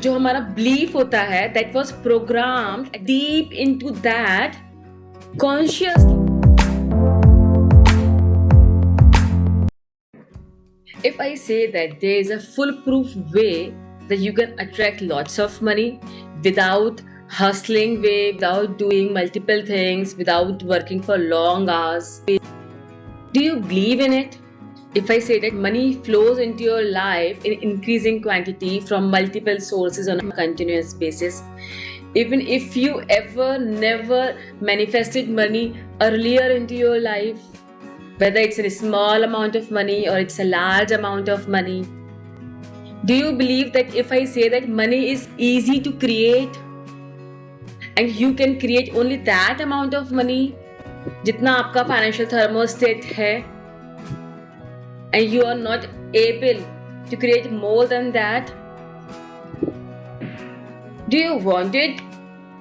जो हमारा belief होता है, that was programmed deep into that consciously. If I say that there is a foolproof way that you can attract lots of money without hustling way, without doing multiple things, without working for long hours, do you believe in it? If I say that money flows into your life in increasing quantity from multiple sources on a continuous basis, even if you ever never manifested money earlier into your life, whether it's a small amount of money or it's a large amount of money, do you believe that if I say that money is easy to create and you can create only that amount of money जितना आपका financial thermostat है, and you are not able to create more than that? Do you want it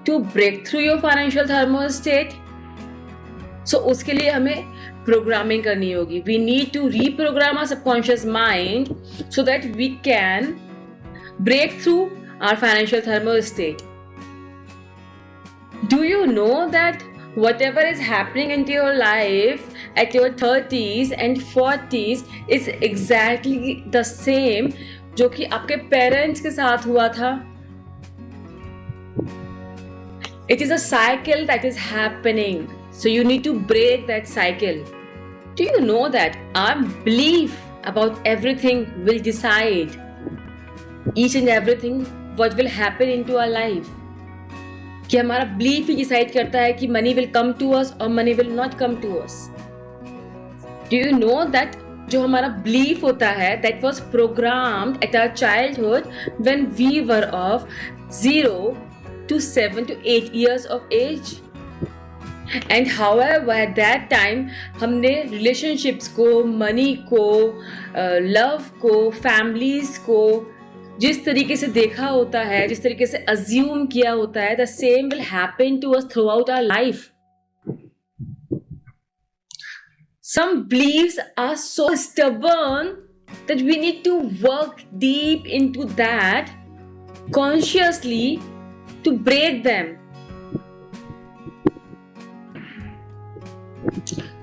to break through your financial thermostat? So उसके लिए हमें programming करनी होगी. We need to reprogram our subconscious mind so that we can break through our financial thermostat. Do you know that whatever is happening into your life at your 30s and 40s is exactly the same जो कि आपके parents के साथ हुआ था? It is a cycle that is happening. So you need to break that cycle. Do you know that our belief about everything will decide each and everything what will happen into our life? कि हमारा belief ही decide करता है कि money will come to us or money will not come to us. Do you know that जो हमारा belief होता है that was programmed at our childhood when we were of 0 to 7 to 8 years of age? And however at that time हमने relationships को, money को, love को, families को जिस तरीके से देखा होता है, जिस तरीके से assume किया होता है, the same will happen to us throughout our life. Some beliefs are so stubborn that we need to work deep into that consciously to break them.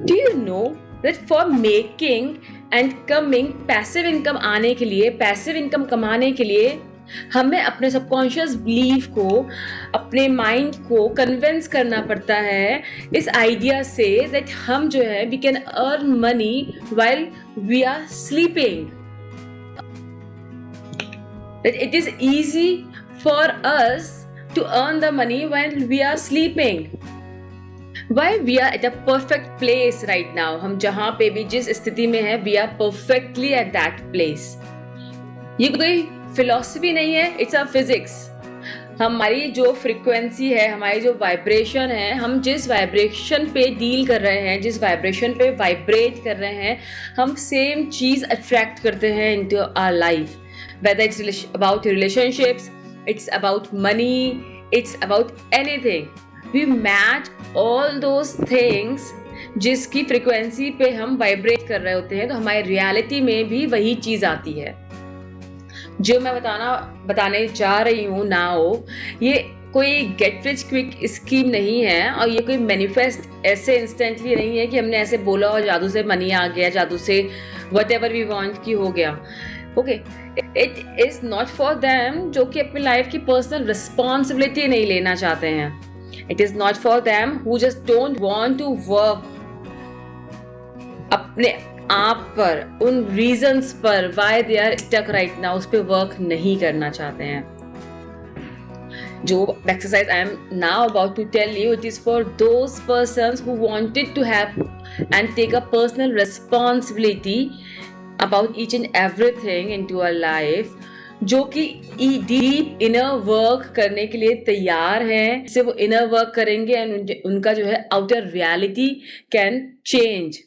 Do you know that for making and coming passive income आने के लिए, passive income कमाने के लिए हमें अपने subconscious belief को, अपने mind को convince करना पड़ता है इस idea से that हम जो है we can earn money while we are sleeping. That it is easy for us to earn the money while we are sleeping. Why we are at a perfect place right now? हम जहाँ पे भी जिस स्थिति में हैं, we are perfectly at that place. ये कोई philosophy नहीं है, it's a physics. हमारी जो frequency है, हमारी जो vibration है, हम जिस vibration पे deal कर रहे हैं, जिस vibration पे vibrate कर रहे हैं, हम same चीज़ attract करते हैं into our life. Whether it's about relationships, it's about money, it's about anything. We match all those things जिसकी फ्रीक्वेंसी पे हम वाइब्रेट कर रहे होते हैं, तो हमारी रियलिटी में भी वही चीज आती है. जो मैं बताने जा रही हूँ नाउ, ये कोई गेट रिच क्विक स्कीम नहीं है और ये कोई मैनिफेस्ट ऐसे इंस्टेंटली नहीं है कि हमने ऐसे बोला और जादू से मनी आ गया, जादू से व्हाटएवर वी वांट की हो गया. Okay, it is not for them जो कि अपनी लाइफ की पर्सनल रिस्पॉन्सिबिलिटी नहीं लेना चाहते हैं. It is not for them who just don't want to work अपने आप पर, उन reasons पर why they are stuck right now, उस पे work नहीं करना चाहते हैं. जो exercise I am now about to tell you, it is for those persons who wanted to have and take a personal responsibility about each and everything into our life, जो कि deep inner work करने के लिए तैयार हैं. इससे वो inner work करेंगे एंड उनका जो है outer reality can change.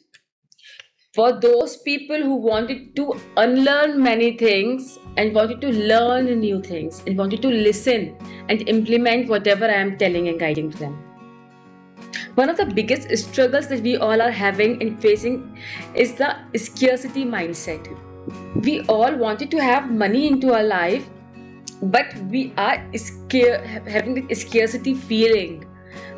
For those people who wanted to unlearn many things and wanted to learn new things and wanted to listen and implement whatever I am telling and guiding to them. One of the biggest struggles that we all are having and facing is the scarcity mindset. We all wanted to have money into our life but we are having the scarcity feeling.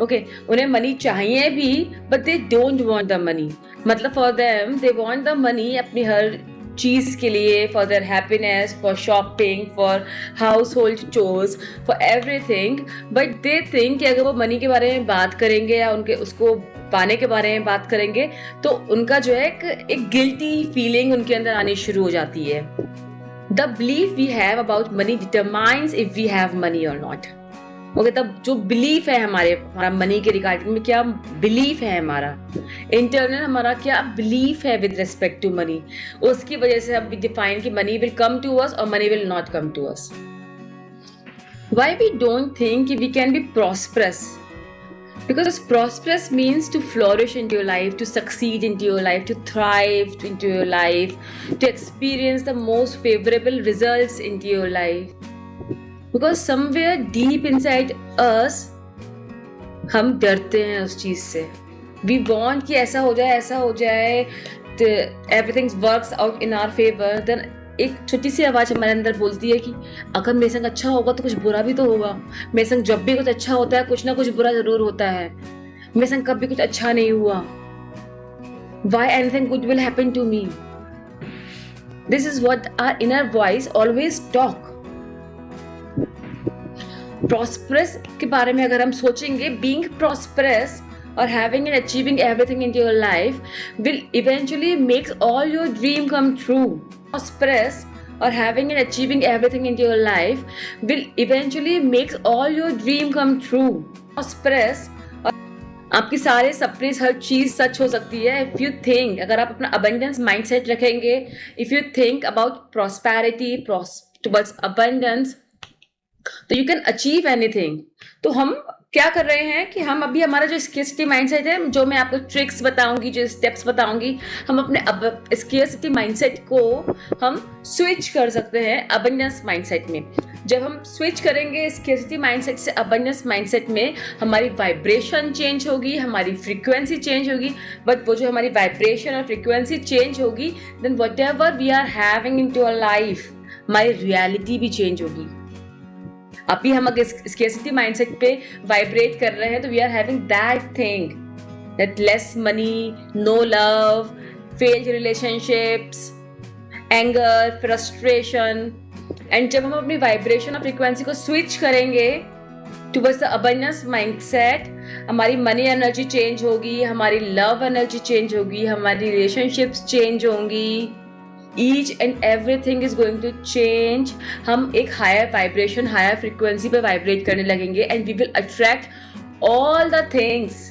Okay, उन्हें money चाहिए भी, but they don't want the money. मतलब for them, they want the money अपनी हर चीज के लिए, for their happiness, for shopping, for household chores, for everything. But they think कि अगर वो money के बारे में बात करेंगे या उनके उसको पाने के बारे में बात करेंगे, तो उनका जो है एक guilty feeling उनके अंदर आनी शुरू हो जाती है. The belief we have about money determines if we have money or not. Okay, तब जो बिलीफ है हमारा मनी के रिगार्डिंग में, क्या बिलीफ है हमारा इंटरनल, हमारा क्या बिलीफ है विद रिस्पेक्ट टू मनी, उसकी वजह से हम डिफाइन कि money will come to us और money will not come to us. Why we don't think we can be prosperous? Because prosperous means to flourish into your life, to succeed into your life, to thrive into your life, to experience the most favorable results into your life. Because somewhere deep inside us, हम डरते हैं उस चीज से. We want कि ऐसा हो जाए, everything works out in our favor. Then एक छोटी सी आवाज हमारे अंदर बोलती है कि अगर मेरे संग अच्छा होगा तो कुछ बुरा भी तो होगा. मेरे संग जब भी कुछ अच्छा होता है, कुछ ना कुछ बुरा जरूर होता है. मेरे संग कभी कुछ अच्छा नहीं हुआ. Why anything good will happen to me? This is what our inner voice always talk. Prosperous के बारे में अगर हम सोचेंगे, being prosperous or having and achieving everything in your life will eventually makes all your dream come true. Prosperous or having and achieving everything in your life will eventually makes all your dream come true. Prosperous और आपकी सारे सपने, हर चीज सच हो सकती है. If you think, अगर आप अपना abundance mindset रखेंगे, if you think about prosperity, towards abundance, तो यू कैन अचीव एनीथिंग. तो हम क्या कर रहे हैं कि हम अभी हमारा जो स्केर्सिटी माइंडसेट है, जो मैं आपको ट्रिक्स बताऊंगी, जो स्टेप्स बताऊंगी, हम अपने स्केर्सिटी माइंडसेट को हम स्विच कर सकते हैं अबंडेंस माइंडसेट में. जब हम स्विच करेंगे स्केर्सिटी माइंडसेट से अबंडेंस माइंडसेट में, हमारी वाइब्रेशन चेंज होगी, हमारी फ्रीक्वेंसी चेंज होगी. बट वो जो हमारी वाइब्रेशन और फ्रीक्वेंसी चेंज होगी, then whatever we are having into our life, हमारी रियलिटी भी चेंज होगी. अभी हम अगर स्केर्सिटी माइंडसेट पे वाइब्रेट कर रहे हैं, तो we are having that thing, that less money, no love, failed relationships, anger, frustration. And जब हम अपनी वाइब्रेशन और फ्रीक्वेंसी को स्विच करेंगे टुवर्ड्स द अबंडेंस माइंडसेट, हमारी मनी एनर्जी चेंज होगी, हमारी लव एनर्जी चेंज होगी, हमारी रिलेशनशिप्स चेंज होंगी. Each and everything is going to change. हम एक हायर वाइब्रेशन, हायर फ्रीक्वेंसी पे वाइब्रेट करने लगेंगे and we will attract all the things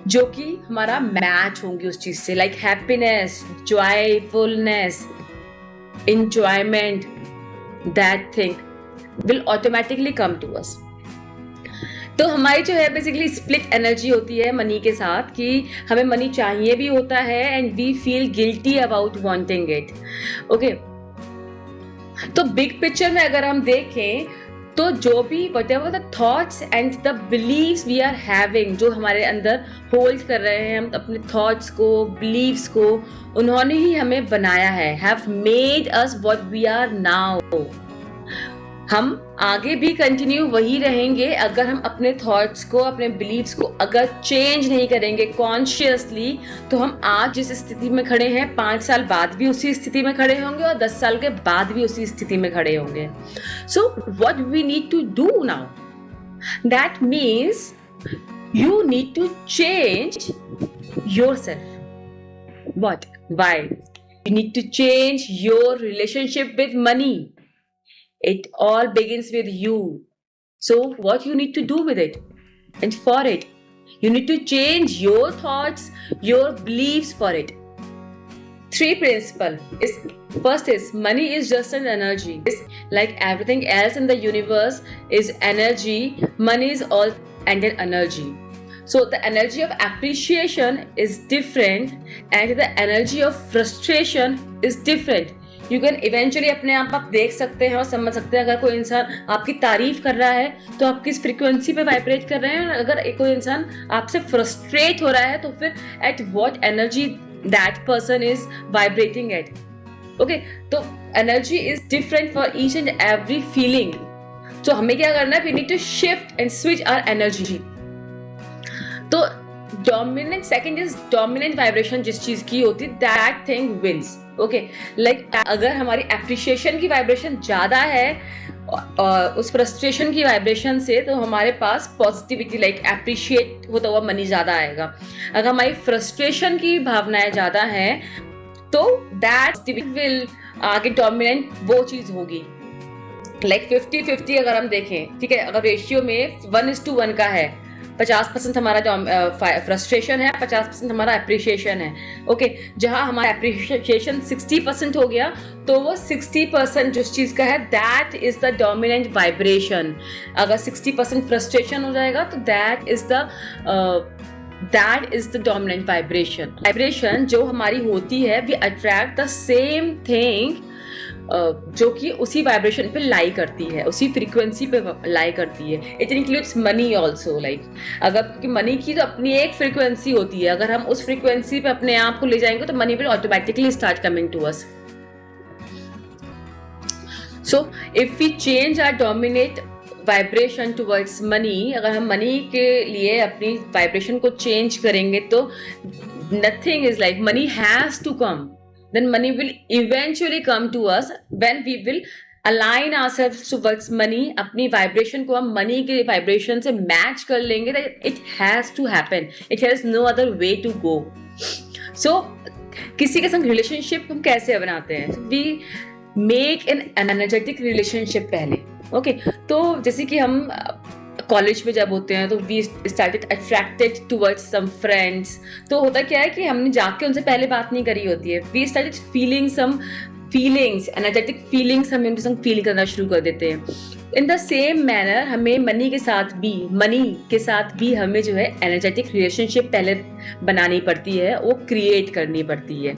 जो कि हमारा मैच होंगी उस चीज से, like happiness, joyfulness, enjoyment. That thing will automatically come to us. तो हमारी जो है बेसिकली स्प्लिट एनर्जी होती है मनी के साथ, कि हमें मनी चाहिए भी होता है and we feel guilty about wanting it. Okay, तो बिग पिक्चर में अगर हम देखें, तो जो भी whatever the thoughts and the believes we are having, जो हमारे अंदर होल्ड कर रहे हैं हम अपने थॉट्स को, बिलीव्स को, उन्होंने ही हमें बनाया है, have made us what we are now. हम आगे भी कंटिन्यू वही रहेंगे अगर हम अपने थॉट्स को, अपने बिलीव्स को अगर चेंज नहीं करेंगे कॉन्शियसली. तो हम आज जिस स्थिति में खड़े हैं, 5 साल बाद भी उसी स्थिति में खड़े होंगे और 10 साल के बाद भी उसी स्थिति में खड़े होंगे. So what we need to do now, that means you need to change yourself. What, why? You need to change your relationship with money. It all begins with you. So what you need to do with it? And for it, you need to change your thoughts, your beliefs for it. 3 principles is, first is money is just an energy. It's like everything else in the universe is energy. Money is all and an energy. So the energy of appreciation is different and the energy of frustration is different. You can eventually अपने आप देख सकते हैं और समझ सकते हैं, अगर कोई इंसान आपकी तारीफ कर रहा है तो आप किस फ्रीक्वेंसी पे वाइब्रेट कर रहे हैं, और अगर कोई इंसान आपसे फ्रस्ट्रेट हो रहा है तो फिर at what energy that person is vibrating at. Okay, तो energy is different for each and every feeling. तो हमें क्या करना है, we need to shift and switch our energy. तो dominant, second is dominant vibration. जिस चीज की होती है that thing wins. Okay, like अगर हमारी एप्रिशिएशन की वाइब्रेशन ज्यादा है उस फ्रस्ट्रेशन की वाइब्रेशन से, तो हमारे पास पॉजिटिविटी लाइक एप्रिशिएट होता हुआ मनी ज्यादा आएगा. अगर हमारी फ्रस्ट्रेशन की भावनाएं ज्यादा हैं तो दैट विल आगे डोमिनेंट वो चीज होगी. लाइक 50-50 अगर हम देखें, ठीक है, अगर रेशियो में 1:1 का है, 50% हमारा फ्रस्ट्रेशन है, 50% हमारा एप्रिशिएशन है. ओके, जहां हमारा एप्रिशिएशन 60% हो गया तो वो 60% जिस चीज का है that is the dominant vibration. अगर 60% फ्रस्ट्रेशन हो जाएगा तो that is the dominant vibration. Vibration जो हमारी होती है, we attract the same thing जो कि उसी वाइब्रेशन पे लाई करती है, उसी फ्रीक्वेंसी पे लाई करती है. It includes money also. Like अगर, क्योंकि मनी की तो अपनी एक फ्रीक्वेंसी होती है, अगर हम उस फ्रीक्वेंसी पे अपने आप को ले जाएंगे तो money will automatically start coming to us. So if we change our dominate vibration towards money, अगर हम मनी के लिए अपनी वाइब्रेशन को चेंज करेंगे तो nothing is like money has to come. Then money will eventually come to us when we will align ourselves towards money. अपनी vibration को हम money के vibration से match कर लेंगे. That it has to happen. It has no other way to go. So किसी के संग relationship हम कैसे बनाते हैं? We make an energetic relationship पहले. Okay, तो जैसे कि हम कॉलेज में जब होते हैं तो we started attracted towards some friends. तो होता क्या है कि हमने जाके उनसे पहले बात नहीं करी होती है. We started feeling some feelings, energetic feelings हमें उनके संग फील करना शुरू कर देते हैं. इन द सेम मैनर हमें मनी के साथ भी हमें जो है एनर्जेटिक रिलेशनशिप पहले बनानी पड़ती है, वो क्रिएट करनी पड़ती है.